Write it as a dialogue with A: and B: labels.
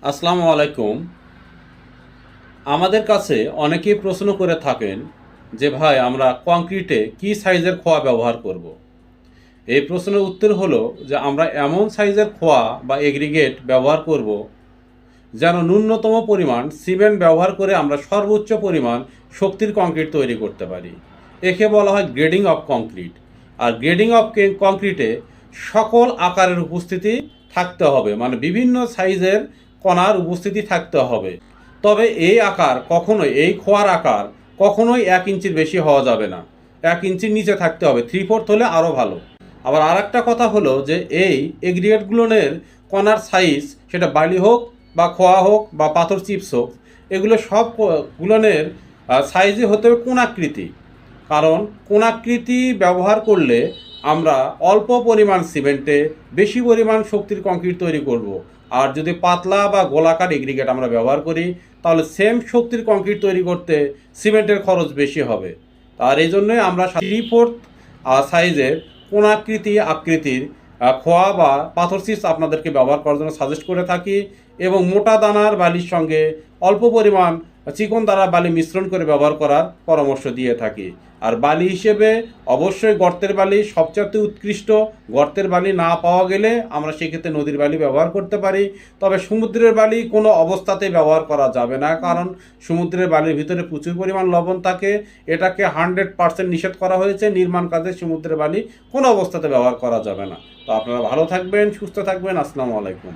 A: আসসালামু আলাইকুম। আমাদের কাছে অনেকেই প্রশ্ন করে থাকেন যে ভাই আমরা কংক্রিটে কি সাইজের খোয়া ব্যবহার করব। এই প্রশ্নের উত্তর হলো যে আমরা এমন সাইজের খোয়া বা এগ্রিগেট ব্যবহার করব যেন ন্যূনতম পরিমাণ সিমেন্ট ব্যবহার করে আমরা সর্বোচ্চ পরিমাণ শক্তির কংক্রিট তৈরি করতে পারি। একে বলা হয় গ্রেডিং অফ কংক্রিট। আর গ্রেডিং অফ কংক্রিটে সকল আকারের উপস্থিতি থাকতে হবে, মানে বিভিন্ন সাইজের কণার উপস্থিতি থাকতে হবে। তবে এই আকার কখনোই, এই খোয়ার আকার কখনোই 1 ইঞ্চির বেশি হওয়া যাবে না, 1 ইঞ্চির নিচে থাকতে হবে, 3/4 হলে আরও ভালো। আবার আর একটা কথা হলো যে এই এগ্রিগেটগুলোর কণার সাইজ, সেটা বালি হোক বা খোয়া হোক বা পাথর চিপস হোক, এগুলো সবগুলোর সাইজে হতে হবে কোণাকৃতি। কারণ কোণাকৃতি ব্যবহার করলে আমরা অল্প পরিমাণ সিমেন্টে বেশি পরিমাণ শক্তির কংক্রিট তৈরি করব। আর যদি পাতলা বা গোলাকার এগ্রিগেট আমরা ব্যবহার করি তাহলে সেম শক্তির কংক্রিট তৈরি করতে সিমেন্টের খরচ বেশি হবে। আর এই জন্যই আমরা 3/4 সাইজের কোণাকৃতি আকৃতির খোয়া বা পাথর চিপস আপনাদেরকে ব্যবহার করার জন্য সাজেস্ট করে থাকি। এবং মোটা দানার বালির সঙ্গে অল্প পরিমাণ চিকন দানার বালি মিশ্রণ করে ব্যবহার করার পরামর্শ দিয়ে থাকি। আর বালি হিসেবে অবশ্যই গর্তের বালি সবচেয়ে উৎকৃষ্ট। গর্তের বালি না পাওয়া গেলে আমরা সেক্ষেত্রে নদীর বালি ব্যবহার করতে পারি। তবে সমুদ্রের বালি কোনো অবস্থাতেই ব্যবহার করা যাবে না, কারণ সমুদ্রের বালির ভিতরে প্রচুর পরিমাণ লবণ থাকে। এটাকে 100% নিষেধ করা হয়েছে। নির্মাণ কাজে সমুদ্রের বালি কোনো অবস্থাতে ব্যবহার করা যাবে না। তো আপনারা ভালো থাকবেন, সুস্থ থাকবেন। আসসালামু আলাইকুম।